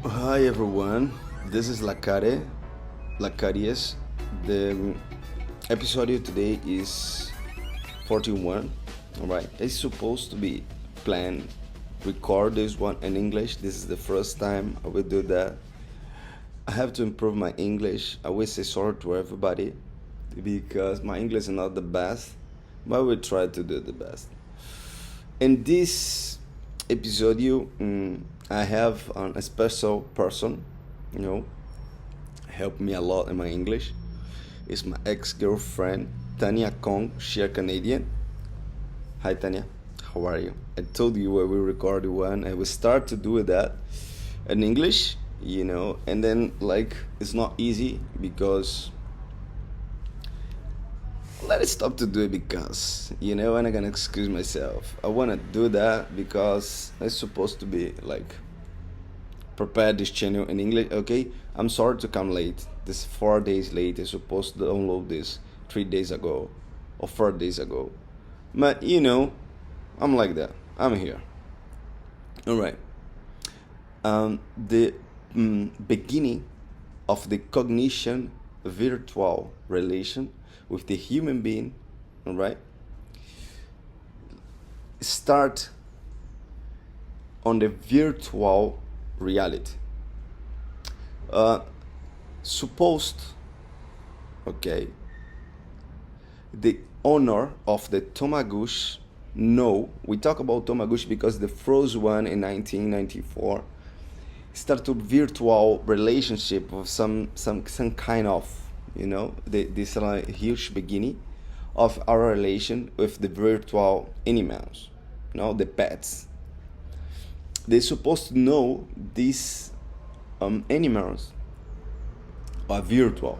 Hi everyone, this is Caries. The episode today is 41. Alright, it's supposed to be planned, record this one in English. This is the first time I will do that. I have to improve my English. I will say sorry to everybody because my English is not the best, but I will try to do the best. In this episode, I have a special person, you know, helped me a lot in my English. It's my ex-girlfriend, Tanya Kong. She a Canadian. Hi, Tanya. How are you? I told you when we recorded one, I will start to do that in English, and then it's not easy because let's stop to do it because and I'm gonna excuse myself. I wanna do that because it's supposed to be prepare this channel in English. Okay, I'm sorry to come late. This 4 days late. I supposed to download this 3 days ago or 4 days ago, but I'm like that. I'm here. All right. The beginning of the cognition virtual relation with the human being, all right, start on the virtual reality. Supposed, okay, the owner of the tomagocchi. No, we talk about tomagocchi because the first one in 1994 started virtual relationship with some kind of this huge beginning of our relation with the virtual animals, the pets. They're supposed to know these animals are virtual,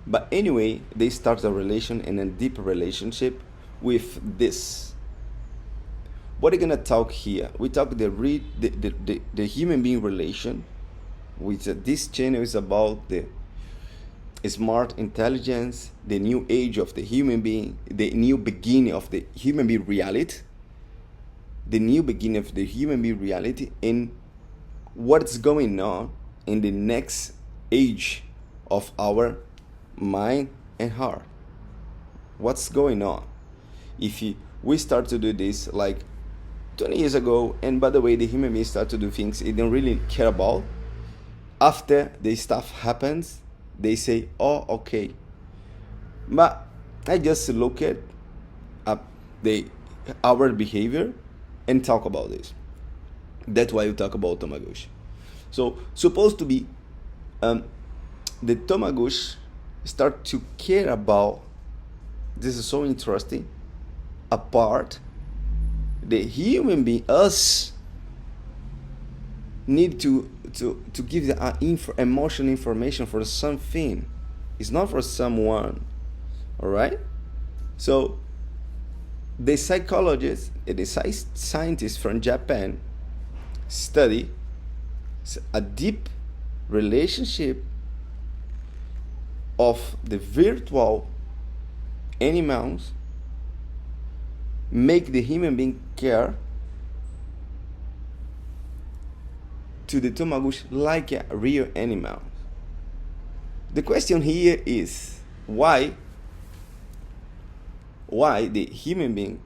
but anyway they start a relation and a deep relationship with this. What are we gonna talk here? We talk the human being relation, which this channel is about the smart intelligence, the new age of the human being, the new beginning of the human being reality, and what's going on in the next age of our mind and heart. What's going on? If we start to do this 20 years ago, and by the way, the human beings start to do things they don't really care about. After the stuff happens, they say, "Oh, okay." But I just look at our behavior and talk about this. That's why you talk about tomagocchi. So supposed to be, the tomagocchi start to care about. This is so interesting. Apart, the human being, us, need to give the emotional information for something. It's not for someone. All right. So the psychologists and the scientists from Japan study a deep relationship of the virtual animals make the human being care to the tomagocchi like a real animal. The question here is why the human being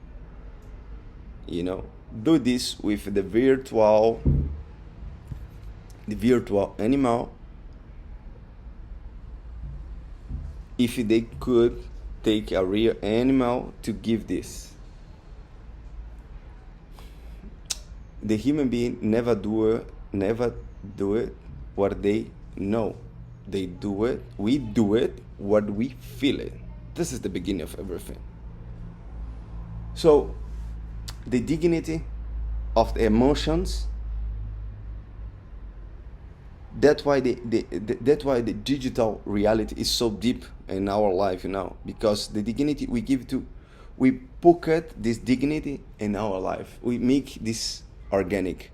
do this with the virtual animal if they could take a real animal to give this. The human being never do it what they know. They do it. We do it what we feel it. This is the beginning of everything. So the dignity of the emotions. That's why the digital reality is so deep in our life, because the dignity we give we pocket this dignity in our life. We make this organic.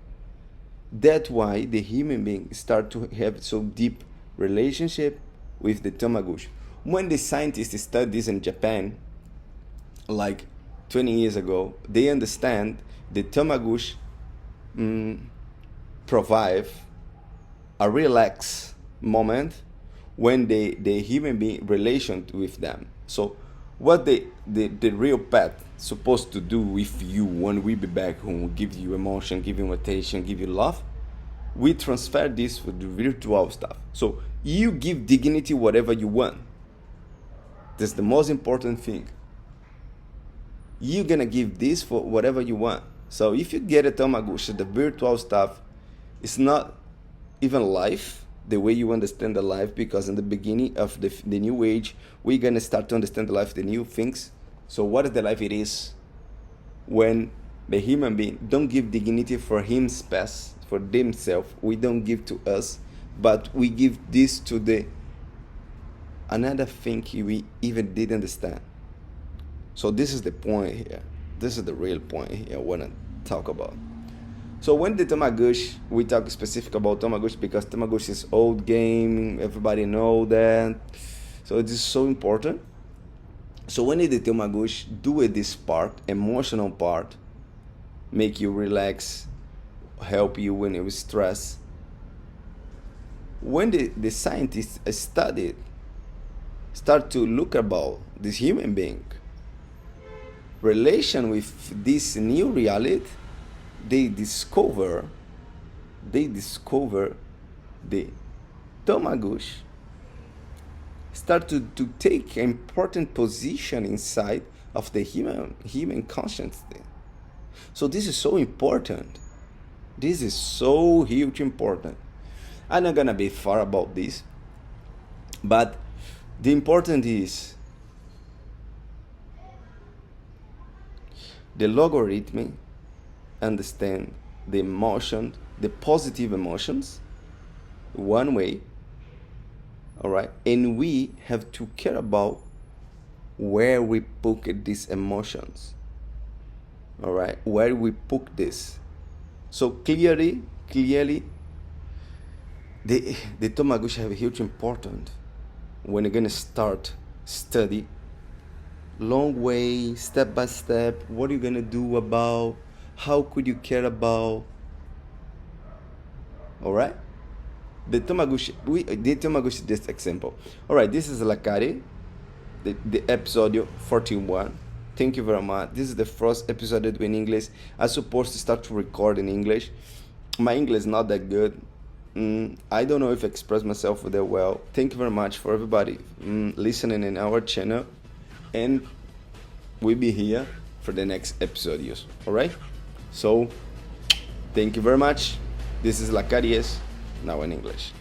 That's why the human being start to have so deep relationship with the tomagocchi. When the scientists studied this in Japan, 20 years ago, they understand the tomagocchi provide a relaxed moment when the human being relation with them. So what the real pet supposed to do with you when we be back home, give you emotion, give you attention, give you love, we transfer this for the virtual stuff. So you give dignity whatever you want. That's the most important thing. You're gonna give this for whatever you want. So if you get a Tamagotchi, the virtual stuff, it's not even life the way you understand the life, because in the beginning of the new age, we're gonna start to understand the life, the new things. So what is the life it is when the human being don't give dignity for him space, for themselves, we don't give to us, but we give this to the another thing we even didn't understand. So this is the point here. This is the real point here I want to talk about. So when the Tamagotchi, we talk specific about Tamagotchi because Tamagotchi is old game, everybody know that. So it is so important. So when the Tamagotchi do this part, emotional part, make you relax, help you when you stress. When the scientists start to look about this human being relation with this new reality, they discover the Tamagotchi start to take an important position inside of the human consciousness. So this is so important. This is so huge important. I'm not gonna be far about this, but the important is the logarithm understand the emotion, the positive emotions, one way, all right, and we have to care about where we put these emotions, all right, where we put this. So clearly, the Tamagotchi have a huge importance when you're gonna start study long way, step by step, what are you gonna do about, how could you care about, all right? The Tamagotchi this example. All right, this is Caries, the episode 41. Thank you very much. This is the first episode in English. I'm supposed to start to record in English. My English is not that good. I don't know if I express myself that well. Thank you very much for everybody listening in our channel, and we'll be here for the next episode. All right, so thank you very much. This is Caries, now in English.